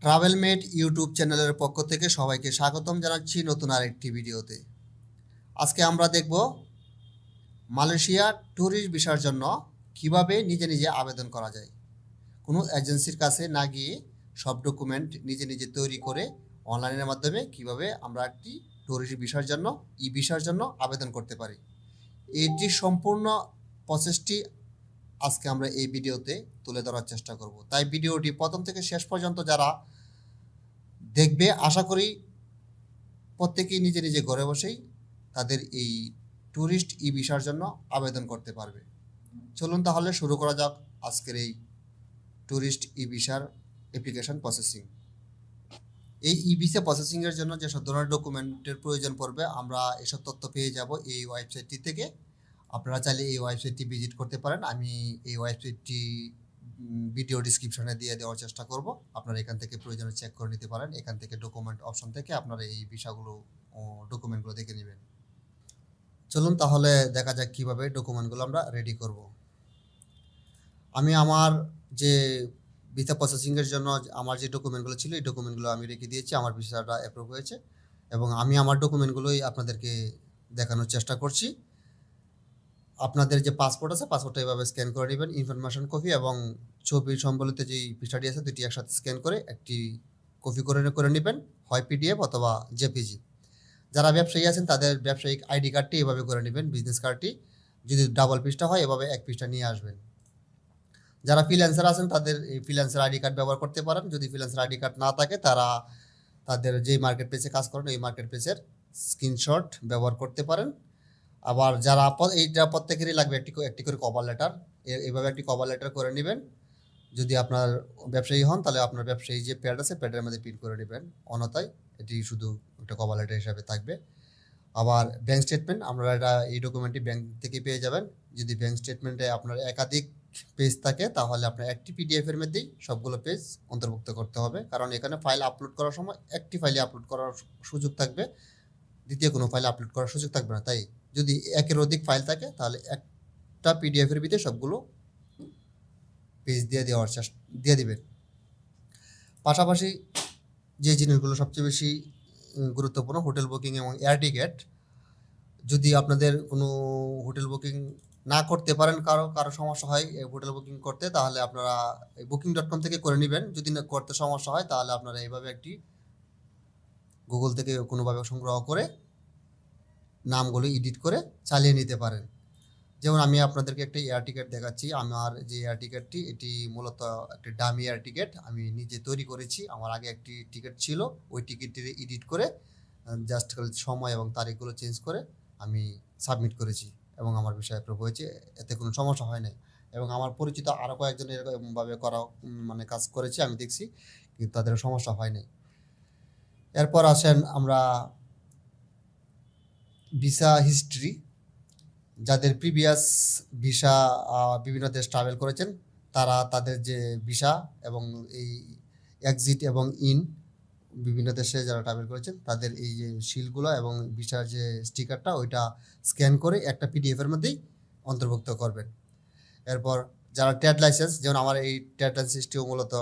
ট্রাভেলমেট YouTube চ্যানেলের পক্ষ থেকে সবাইকে স্বাগতম জানাচ্ছি নতুন আরেকটি ভিডিওতে। আজকে আমরা দেখব মালয়েশিয়া ট্যুরিস্ট ভিসার জন্য কিভাবে নিজে নিজে আবেদন করা যায়। কোনো এজেন্সির কাছে না গিয়ে সব ডকুমেন্ট নিজে নিজে তৈরি করে অনলাইনের মাধ্যমে কিভাবে আমরা একটি ট্যুরিস্ট ভিসার জন্য ভিসার জন্য আবেদন করতে পারি। এটি সম্পূর্ণ প্রসেসটি আজকে আমরা এই ভিডিওতে তুলে ধরার চেষ্টা করব। তাই ভিডিওটি প্রথম থেকে শেষ পর্যন্ত যারা দেখবে আশা করি প্রত্যেকেই নিজে নিজে ঘরে বসেই তাদের এই ট্যুরিস্ট ভিসার জন্য আবেদন করতে পারবে। চলুন তাহলে শুরু করা যাক আজকের এই ট্যুরিস্ট ভিসার অ্যাপ্লিকেশন প্রসেসিং। এই ভিসা প্রসেসিংয়ের জন্য যেসব ধরনের ডকুমেন্টের প্রয়োজন পড়বে আমরা এসব তথ্য পেয়ে যাব এই ওয়েবসাইটটি থেকে। আপনারা চাইলে এই ওয়েবসাইটটি ভিজিট করতে পারেন। আমি এই ওয়েবসাইটটি ভিডিও ডিসক্রিপশনে দিয়ে দেওয়ার চেষ্টা করব। আপনারা এখান থেকে প্রয়োজনে চেক করে নিতে পারেন। এখান থেকে ডকুমেন্ট অপশন থেকে আপনারা এই ভিসাগুলো ডকুমেন্টগুলো দেখে নেবেন। চলুন তাহলে দেখা যাক কীভাবে ডকুমেন্টগুলো আমরা রেডি করব। আমি আমার যে ভিসা প্রসেসিংয়ের জন্য আমার যে ডকুমেন্টগুলো ছিল এই ডকুমেন্টগুলো আমি রেখে দিয়েছি। আমার ভিসাটা অ্যাপ্রুভ হয়েছে এবং আমি আমার ডকুমেন্টগুলোই আপনাদেরকে দেখানোর চেষ্টা করছি। আপনাদের যে পাসপোর্ট আছে পাসপোর্টটা এভাবে স্ক্যান করে নেবেন, ইনফরমেশন কপি এবং ছবি সম্বলিত যেই ভিসাটি আছে দুটি একসাথে স্ক্যান করে একটি কপি করে নেবেন, হয় পিডিএফ অথবা জেপিজি। যারা ব্যবসায়ী আছেন তাদের ব্যবসায়িক আইডি কার্ডটি এভাবে করে নেবেন, বিজনেস কার্ডটি যদি ডাবল পিসটা হয় এভাবে এক পিসটা নিয়ে আসবেন। যারা ফ্রিল্যান্সার আছেন তাদের এই ফ্রিল্যান্সার আইডি কার্ড ব্যবহার করতে পারেন। যদি ফ্রিল্যান্সার আইডি কার্ড না থাকে তারা তাদের যেই মার্কেট প্লেসে কাজ করেন এই মার্কেট প্লেসের স্ক্রিনশট ব্যবহার করতে পারেন। আবার যারা এইটা প্রত্যেকেরই লাগবে একটি করে কভার লেটার, এইভাবে একটি কভার লেটার করে নেবেন। যদি আপনার ব্যবসায়ী হন তাহলে আপনার ব্যবসায়ী যে প্যাড আছে প্যাডের মধ্যে প্রিন্ট করে নেবেন, অন্যথায় এটি শুধু একটা কভার লেটার হিসাবে থাকবে। আবার ব্যাঙ্ক স্টেটমেন্ট আপনারা এই ডকুমেন্টটি ব্যাঙ্ক থেকে পেয়ে যাবেন। যদি ব্যাঙ্ক স্টেটমেন্টে আপনার একাধিক পেজ থাকে তাহলে আপনার একটি পিডিএফের মধ্যেই সবগুলো পেজ অন্তর্ভুক্ত করতে হবে, কারণ এখানে ফাইল আপলোড করার সময় একটি ফাইলে আপলোড করার সুযোগ থাকবে, দ্বিতীয় কোনো ফাইল আপলোড করার সুযোগ থাকবে না। তাই যদি একের অধিক ফাইল থাকে তাহলে একটা পিডিএফের ভিতরে সবগুলো পেজ দিয়ে দিবেন। পাশাপাশি যে জিনিসগুলো সবচেয়ে বেশি গুরুত্বপূর্ণ হোটেল বুকিং এবং এয়ার টিকিট। যদি আপনাদের কোনো হোটেল বুকিং না করতে পারেন, কারো সমস্যা হয় হোটেল বুকিং করতে, তাহলে আপনারা booking.com থেকে করে নেবেন। যদি না করতে সমস্যা হয় তাহলে আপনারা এইভাবে একটি গুগল থেকে কোনোভাবে সংগ্রহ করে নামগুলো এডিট করে চালিয়ে নিতে পারেন। যেমন আমি আপনাদেরকে একটা এয়ার টিকিট দেখাচ্ছি। আমার যে এয়ার টিকিটটি এটি মূলত একটি ডামি এয়ার টিকিট, আমি নিজে তৈরি করেছি। আমার আগে একটি টিকিট ছিল, ওই টিকিটটি এডিট করে জাস্ট সময় এবং তারিখগুলো চেঞ্জ করে আমি সাবমিট করেছি এবং আমার বিষয়ে অ্যাপ্রুভ হয়েছে, এতে কোনো সমস্যা হয় নাই। এবং আমার পরিচিত আরও কয়েকজন এরকমভাবে কাজ করেছে, আমি দেখছি কিন্তু তাদের সমস্যা হয় নাই। এরপর আসেন আমরা ভিসা হিস্ট্রি। যাদের প্রিভিয়াস ভিসা বিভিন্ন দেশ ট্রাভেল করেছেন তারা তাদের যে ভিসা এবং এই এক্সিট এবং ইন বিভিন্ন দেশে যারা ট্রাভেল করেছেন তাদের এই যে শিলগুলো এবং ভিসার যে স্টিকারটা ওইটা স্ক্যান করে একটা পিডিএফের মধ্যেই অন্তর্ভুক্ত করবেন। এরপর যারা ট্রেড লাইসেন্স, যেমন আমার এই ট্রেড লাইসেন্সটিও মূলত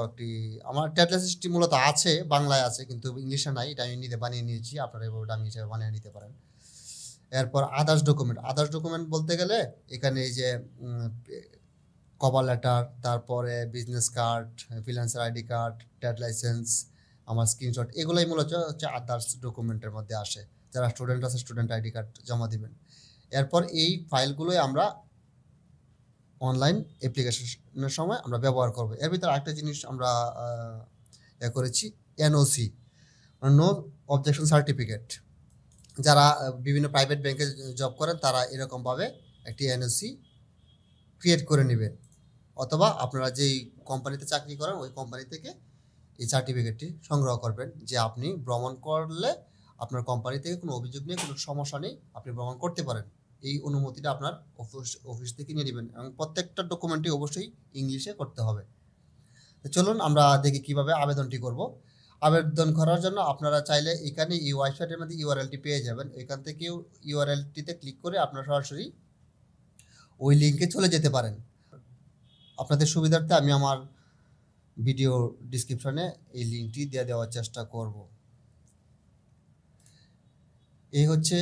আমার ট্রেড লাইসেন্সটি মূলত আছে, বাংলায় আছে কিন্তু ইংলিশে নাই, এটা আমি বানিয়ে নিয়েছি। আপনারা এভাবে ডামি হিসেবে বানিয়ে নিতে পারেন। এরপর আদার্স ডকুমেন্ট বলতে গেলে এখানে এই যে কভার লেটার, তারপরে business card, freelancer ID card, trade licence, আমার স্ক্রিনশট, এগুলোই মূলত হচ্ছে আদার্স ডকুমেন্টের মধ্যে আসে। যারা স্টুডেন্ট আছে স্টুডেন্ট আইডি কার্ড জমা দিবেন। এরপর এই ফাইলগুলোই আমরা অনলাইন অ্যাপ্লিকেশনের সময় আমরা ব্যবহার করব। এর ভিতরে আরেকটা জিনিস আমরা করেছি, এনওসি, নো অবজেকশন সার্টিফিকেট। যারা বিভিন্ন প্রাইভেট ব্যাংকে জব করেন তারা এরকমভাবে একটি এনওসি ক্রিয়েট করে নেবেন, অথবা আপনারা যেই কোম্পানিতে চাকরি করেন ওই কোম্পানি থেকে এই সার্টিফিকেটটি সংগ্রহ করবেন যে আপনি ভ্রমণ করলে আপনার কোম্পানি থেকে কোনো অভিযোগ নেই, কোনো সমস্যা নেই, আপনি ভ্রমণ করতে পারেন। এই অনুমতিটা আপনার অফিস থেকে নিয়ে নেবেন এবং প্রত্যেকটা ডকুমেন্টই অবশ্যই ইংলিশে করতে হবে। চলুন আমরা দেখি কিভাবে আবেদনটি করব। আবেদন করার জন্য আপনারা চাইলে এখানে এই ওয়েবসাইটের মধ্যে ইউআরএলটি পেয়ে যাবেন। এখান থেকেও ইউআরএলটিতে ক্লিক করে আপনারা সরাসরি ওই লিঙ্কে চলে যেতে পারেন। আপনাদের সুবিধার্থে আমি আমার ভিডিও ডিসক্রিপশনে এই লিঙ্কটি দিয়ে দেওয়ার চেষ্টা করব। এই হচ্ছে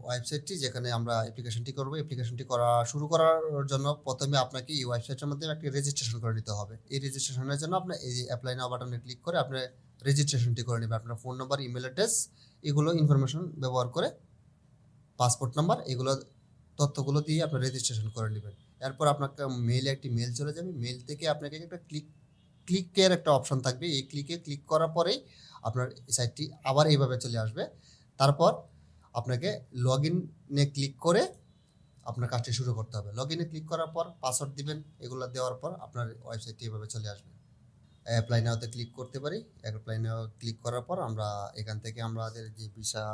ওয়েবসাইটটি যেখানে আমরা অ্যাপ্লিকেশনটি করব। অ্যাপ্লিকেশনটি শুরু করার জন্য প্রথমে আপনাকে এই ওয়েবসাইটের মধ্যে একটি রেজিস্ট্রেশন করে নিতে হবে। এই রেজিস্ট্রেশনের জন্য আপনার এই অ্যাপ্লাই নাও বাটনে ক্লিক করে আপনি রেজিস্ট্রেশনটি করে নেবেন। আপনার ফোন নাম্বার, ইমেল অ্যাড্রেস এগুলো ইনফরমেশন ব্যবহার করে, পাসপোর্ট নাম্বার এগুলো তথ্যগুলো দিয়ে আপনি রেজিস্ট্রেশন করে নেবেন। এরপর আপনাকে মেইলে একটি মেল চলে যাবে। মেল থেকে আপনাকে একটা ক্লিকের একটা অপশন থাকবে। এই ক্লিক করার পরেই আপনার সাইটটি আবার এইভাবে চলে আসবে। তারপর আপনাকে লগ ইনে ক্লিক করে আপনার কাজটি শুরু করতে হবে। লগ ইনে ক্লিক করার পর পাসওয়ার্ড দিবেন। এগুলো দেওয়ার পর আপনার ওয়েবসাইটটি এভাবে চলে আসবে। অ্যাপ্লাই নাওতে ক্লিক করতে পারি। অ্যাপ্লাই নাও ক্লিক করার পর আমরা এখান থেকে আমাদের যে ভিসা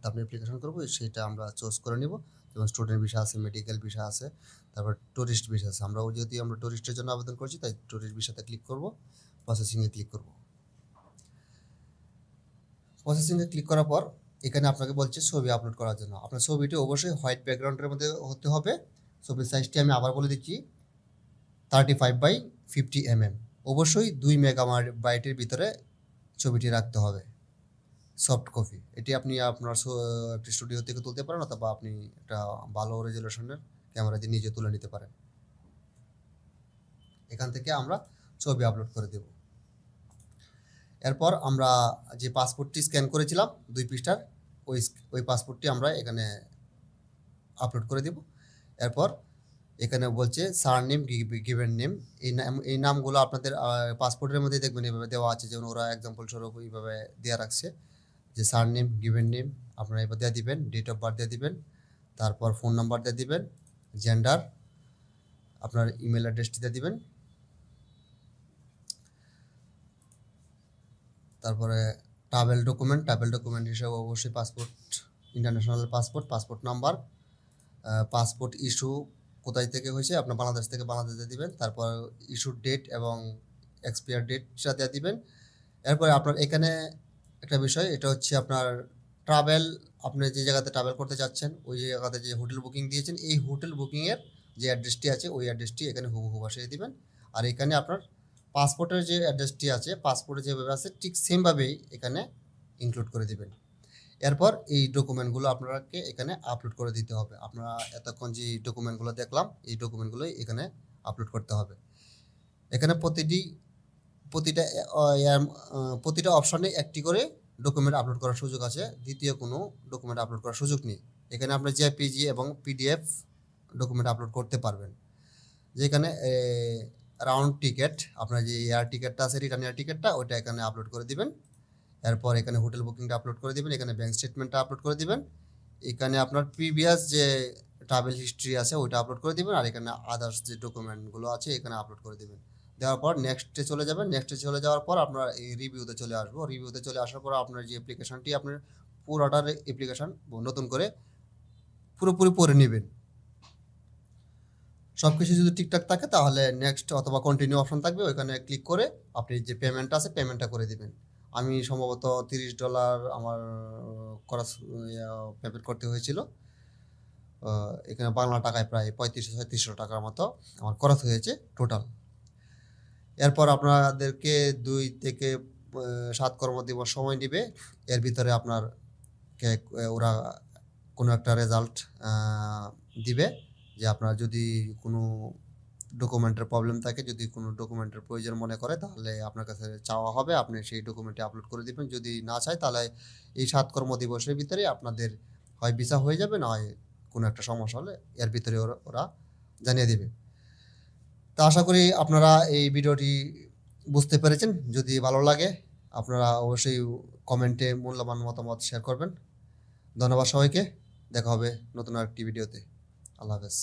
আপনি অ্যাপ্লিকেশন করবো সেটা আমরা চুজ করে নিব। যেমন স্টুডেন্ট ভিসা আছে, মেডিকেল ভিসা আছে, তারপর ট্যুরিস্ট ভিসা আছে। আমরা যদি আমরা ট্যুরিস্টের জন্য আবেদন করছি তাই ট্যুরিস্ট ভিসাতে ক্লিক করব, প্রসেসিংয়ে ক্লিক করব। প্রসেসিংয়ে ক্লিক করার পর এখানে আপনাকে বলছে ছবি আপলোড করার জন্য। আপনার ছবিটি অবশ্যই হোয়াইট ব্যাকগ্রাউন্ডের মধ্যে হতে হবে। ছবির সাইজটি আমি আবার বলে দিচ্ছি, 35/50 mm। অবশ্যই 2 মেগাবাইটের ভিতরে ছবিটি রাখতে হবে, সফট কপি। এটি আপনি আপনার একটি স্টুডিও থেকে তুলতে পারেন অথবা আপনি একটা ভালো রেজলিউশনের ক্যামেরা দিয়ে নিজে তুলে নিতে পারেন। এখান থেকে আমরা ছবি আপলোড করে দেব। এরপর আমরা যে পাসপোর্টটি স্ক্যান করেছিলাম 2 পৃষ্ঠার, ওই পাসপোর্টটি আমরা এখানে আপলোড করে দেব। এরপর এখানে বলছে সারনেম, গিভেন নেম, এই নামগুলো আপনাদের পাসপোর্টের মধ্যে দেখবেন এইভাবে দেওয়া আছে। যেমন ওরা এক্সাম্পল স্বরূপ এইভাবে দেওয়া রাখছে যে সারনেম, গিভেন নেম আপনারা এবার দিয়ে দিবেন, ডেট অফ বার্থ দিয়ে দিবেন, তারপর ফোন নাম্বার দিয়ে দিবেন, জেন্ডার, আপনার ইমেল অ্যাড্রেসটি দিয়ে দিবেন, তারপরে ট্রাভেল ডকুমেন্ট হিসেবে অবশ্যই passport, international passport number, passport issue কোথায় থেকে হয়েছে, আপনার বাংলাদেশ থেকে বাংলাদেশে দিবেন, তারপর ইস্যুর ডেট এবং এক্সপায়ার ডেটটা দিয়ে দিবেন। এরপরে আপনার এখানে একটা বিষয়, এটা হচ্ছে আপনার ট্রাভেল, আপনি যে জায়গাতে ট্রাভেল করতে যাচ্ছেন ওই জায়গাতে যে হোটেল বুকিং দিয়েছেন এই হোটেল বুকিংয়ের যে অ্যাড্রেসটি আছে ওই অ্যাড্রেসটি এখানে হুবহু বসিয়ে দিবেন। আর এখানে আপনার পাসপোর্টের যে অ্যাড্রেসটি আছে, পাসপোর্টে যেভাবে আছে ঠিক সেমভাবেই এখানে ইনক্লুড করে দিবেন। এরপর এই ডকুমেন্টগুলো আপনাকে এখানে আপলোড করে দিতে হবে। আপনারা এতক্ষণ যে ডকুমেন্টগুলো দেখলাম এই ডকুমেন্টগুলোই এখানে আপলোড করতে হবে। এখানে প্রতিটা অপশনে একটি করে ডকুমেন্ট আপলোড করার সুযোগ আছে, দ্বিতীয় কোনো ডকুমেন্ট আপলোড করার সুযোগ নেই। এখানে আপনি জেপিজি এবং পিডিএফ ডকুমেন্ট আপলোড করতে পারবেন। যেখানে রাউন্ড টিকিট, আপনার যে এয়ার টিকিটটা আছে, রিটার্ন এয়ার টিকিটটা ওইটা এখানে আপলোড করে দিবেন। এরপর এখানে হোটেল বুকিংটা আপলোড করে দিবেন, এখানে ব্যাঙ্ক স্টেটমেন্টটা আপলোড করে দিবেন, এখানে আপনার প্রিভিয়াস যে ট্রাভেল হিস্ট্রি আছে ওইটা আপলোড করে দিবেন, আর এখানে আদার্স যে ডকুমেন্টগুলো আছে এখানে আপলোড করে দিবেন। দেওয়ার পর নেক্সটে চলে যাবেন। নেক্সটে চলে যাওয়ার পর আপনার এই রিভিউতে চলে আসবো। রিভিউতে চলে আসার পর আপনার যে অ্যাপ্লিকেশনটি, আপনার পুরোটার অ্যাপ্লিকেশন নতুন করে পুরোপুরি পড়ে নেবেন। সব কিছু যদি ঠিকঠাক থাকে তাহলে নেক্সট অথবা কন্টিনিউ অপশন থাকবে, ওইখানে ক্লিক করে আপনি যে পেমেন্টটা আছে পেমেন্টটা করে দিবেন। আমি সম্ভবত $30 আমার পেমেন্ট করতে হয়েছিল। এখানে বাংলা টাকায় প্রায় 3500-3600 টাকার মতো আমার খরচ হয়েছে টোটাল। এরপর আপনাদেরকে 2 থেকে 7 কর্মদিবস সময় নেবে। এর ভিতরে আপনার ওরা কোনো একটা রেজাল্ট দিবে যে আপনার যদি কোনো ডকুমেন্টের প্রবলেম থাকে, যদি কোনো ডকুমেন্টের প্রয়োজন মনে করে তাহলে আপনার কাছে চাওয়া হবে, আপনি সেই ডকুমেন্টটি আপলোড করে দিবেন। যদি না চায় তাহলে এই 7 কর্মদিবসের ভিতরে আপনাদের হয় ভিসা হয়ে যাবে, না হয় কোনো একটা সমস্যা হলে এর ভিতরে ওরা জানিয়ে দেবে। তা আশা করি আপনারা এই ভিডিওটি বুঝতে পেরেছেন। যদি ভালো লাগে আপনারা অবশ্যই কমেন্টে মূল্যবান মতামত শেয়ার করবেন। ধন্যবাদ সবাইকে। দেখা হবে নতুন আরেকটি ভিডিওতে। আল্লাহ হাফেজ।